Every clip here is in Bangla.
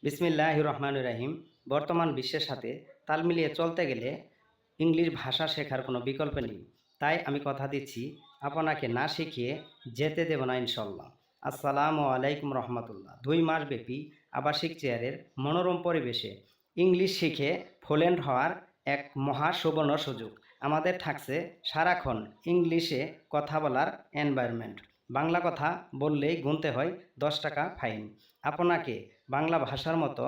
বিসমিল্লাহির রহমানির রহিম। বর্তমান বিশ্বের সাথে তাল মিলিয়ে চলতে গেলে ইংলিশ ভাষা শেখার কোনো বিকল্প নেই। তাই আমি কথা দিচ্ছি, আপনাকে না শিখিয়ে যেতে দেব না ইনশাল্লাহ। আসসালামু আলাইকুম রহমতুল্লাহ। 2 মাস ব্যাপী আবাসিক চেয়ারের মনোরম পরিবেশে ইংলিশ শিখে ফ্লুয়েন্ট হওয়ার এক মহা সুবর্ণ সুযোগ। আমাদের থাকছে সারাক্ষণ ইংলিশে কথা বলার এনভায়রনমেন্ট। বাংলা কথা বললেই গুনতে হয় 10 টাকা ফাইন। আপনাকে বাংলা ভাষার মতো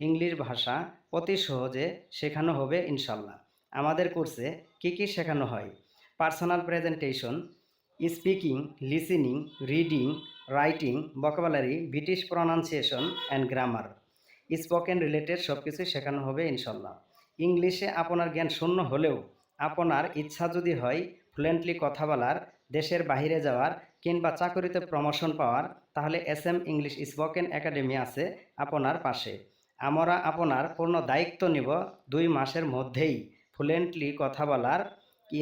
ইংলিশ ভাষা অতি সহজে শেখানো হবে ইনশাল্লাহ। আমাদের কোর্সে কী কী শেখানো হয়? Personal presentation, speaking, listening, reading, writing, vocabulary, British pronunciation and grammar, spoken related সব কিছুই শেখানো হবে ইনশাল্লাহ। ইংলিশে আপনার জ্ঞান শূন্য হলেও আপনার ইচ্ছা যদি হয় ফ্লুয়েন্টলি কথা বলার, দেশের বাইরে যাওয়ার কিংবা চাকরিতে প্রমোশন পাওয়ার, তাহলে SM ইংলিশ স্পোকেন একাডেমি আছে আপনার পাশে। আমরা আপনার পূর্ণ দায়িত্ব নিব 2 মাসের মধ্যেই ফ্লুয়েন্টলি কথা বলার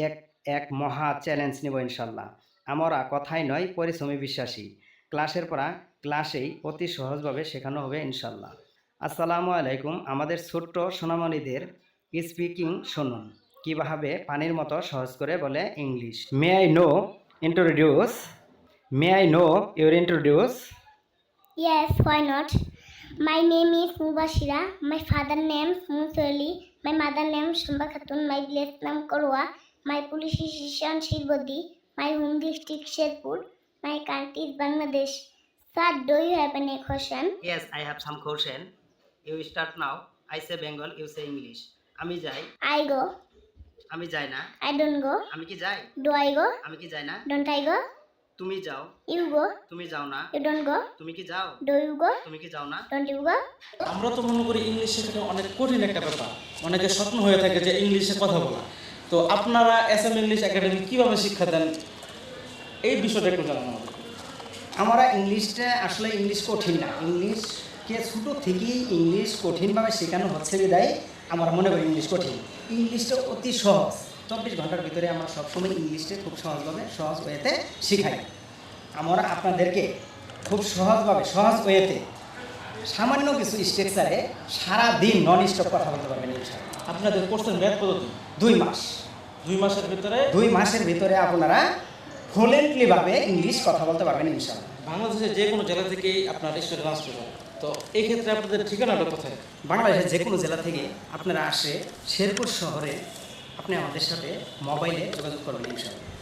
এক এক মহা চ্যালেঞ্জ নিব ইনশাল্লাহ। আমরা কথাই নয় পরিশ্রমী বিশ্বাসী। ক্লাসের পর ক্লাসেই অতি সহজভাবে শেখানো হবে ইনশাল্লাহ। আসসালামু আলাইকুম। আমাদের ছোট্ট সোনামণিদের স্পিকিং শুনুন, কীভাবে পানির মতো সহজ করে বলে English. May I know your introduce? Yes, why not? My name is Mubashira. My father name is Musoli. My mother name is Shamba Khatun. My village name Korwa. My police station Shirbodi. My home district Sherpur. My country is Bangladesh. Sir, do you have any question? Yes, I have some question. You start now. I say Bengal, you say English. আমি যাই, I go. আমি যাই না, I don't go. আমি কি যাই, Do I go? আমি কি যাই না, Don't I go? তুমি যাও, You go. তুমি যাও না, You don't go. তুমি কি যাও, Do you go? তুমি কি যাও না। Don't you go? আমরা তো মনে করি ইংলিশ শেখাটা অনেক কঠিন একটা ব্যাপার, অনেকের স্বপ্ন হয়ে থাকে যে ইংলিশে কথা বলা। তো আপনারা SM ইংলিশ একাডেমি কীভাবে শিক্ষা দেন এই বিষয়টা একটু জানান আমাদের। আমরা ইংলিশটা আসলে ইংলিশ কঠিন না, ইংলিশকে ছোটো থেকেই ইংলিশ কঠিনভাবে শেখানো হচ্ছে বিদায় আমরা মনে করি ইংলিশ কঠিন। ইংলিশটা অতি সহজ। 24 ঘন্টার ভিতরে আমরা সবসময় ইংলিশটা খুব সহজভাবে সহজ ওয়েতে শেখাই। আমরা আপনাদেরকে খুব সহজভাবে সহজ ওয়েতে সামান্য কিছু স্ট্রাকচারে সারাদিন নন স্টপ কথা বলতে পারবেন ইনশাআল্লাহ। আপনাদের কোর্সের মেয়াদ কতদিন? 2 মাস। 2 মাসের ভিতরে 2 মাসের ভিতরে আপনারা ফ্লুয়েন্টলিভাবে ইংলিশ কথা বলতে পারবেন ইনশাআল্লাহ। বাংলাদেশের যে কোনো জেলা থেকেই আপনার স্টুডেন্ট আসতে পারে। তো এই ক্ষেত্রে আপনাদের ঠিকানাটা কোথায়? বাংলাদেশের যে কোনো জেলা থেকে আপনারা আসে শেরপুর শহরে আপনি আমাদের সাথে মোবাইলে যোগাযোগ করবেন ইনশাআল্লাহ।